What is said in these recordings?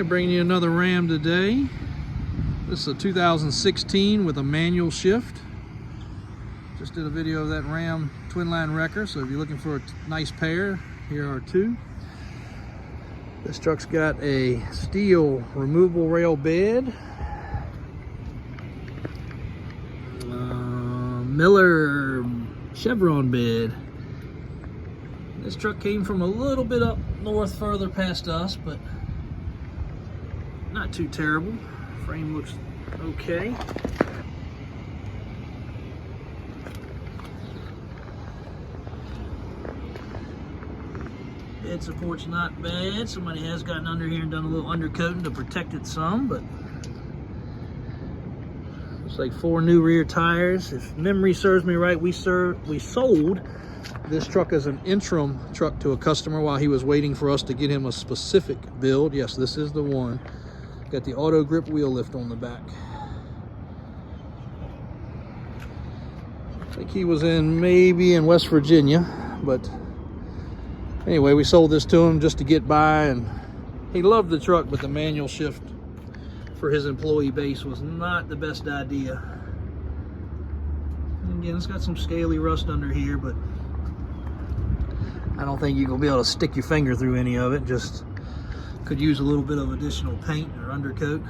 Bringing you another Ram today. This is a 2016 with a manual shift. Just did a video of that Ram twin line wrecker, so if you're looking for a nice pair, here are two. This truck's got a steel removable rail bed, Miller Chevron bed. This truck came from a little bit up north further past us, but not too terrible. Frame looks okay. Bed support's not bad. Somebody has gotten under here and done a little undercoating to protect it some, but looks like 4 new rear tires. If memory serves me right, we sold this truck as an interim truck to a customer while he was waiting for us to get him a specific build. Yes, this is the one. Got the auto grip wheel lift on the back. I think he was maybe in West Virginia, but anyway, we sold this to him just to get by, and he loved the truck, but the manual shift for his employee base was not the best idea. And again, it's got some scaly rust under here, but I don't think you're gonna be able to stick your finger through any of it. Just could use a little bit of additional paint or undercoat.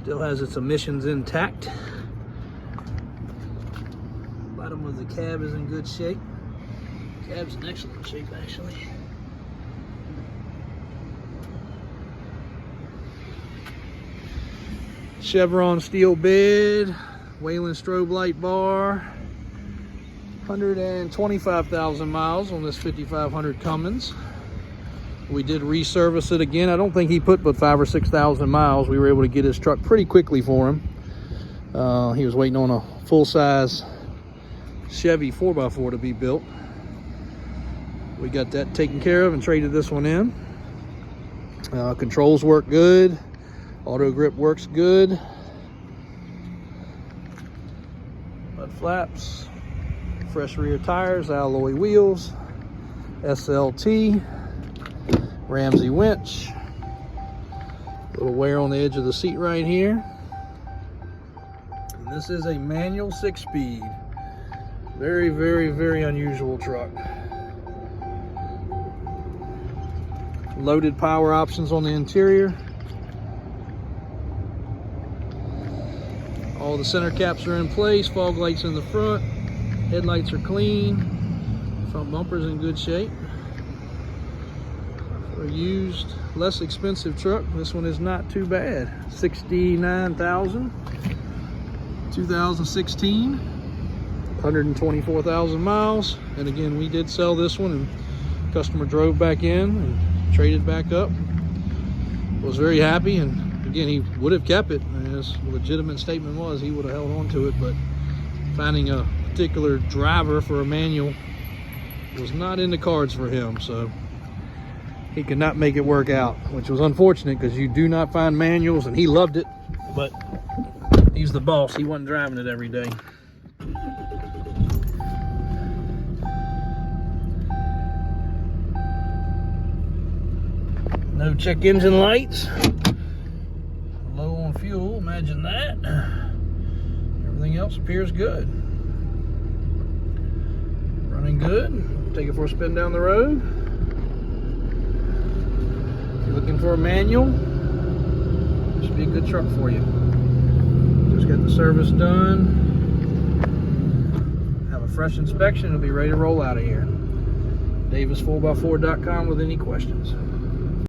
Still has its emissions intact. Bottom of the cab is in good shape. Cab's in excellent shape, actually. Chevron steel bed, Whelen strobe light bar. 125,000 miles on this 5500 Cummins. We did reservice it again. I don't think he put but 5,000 or 6,000 miles. We were able to get his truck pretty quickly for him. He was waiting on a full-size Chevy 4x4 to be built. We got that taken care of and traded this one in. Controls work good. Auto grip works good. Mud flaps. Fresh rear tires, alloy wheels. SLT. Ramsey winch. A little wear on the edge of the seat right here. And this is a manual 6-speed. Very, very, very unusual truck. Loaded power options on the interior. All the center caps are in place. Fog lights in the front. Headlights are clean. Front bumper's in good shape. For a used, less expensive truck, this one is not too bad. $69,000. 2016. 124,000 miles. And again, we did sell this one, and customer drove back in and traded back up. Was very happy, and again, he would have kept it. His legitimate statement was he would have held on to it, but finding a particular driver for a manual was not in the cards for him, so he could not make it work out, which was unfortunate because you do not find manuals, and he loved it, but he's the boss. He wasn't driving it every day. No check engine lights. Low on fuel, imagine that. Everything else appears good. Running good. Take it for a spin down the road. If you're looking for a manual, this should be a good truck for you. Just got the service done. Have a fresh inspection. It'll be ready to roll out of here. Davis4x4.com with any questions.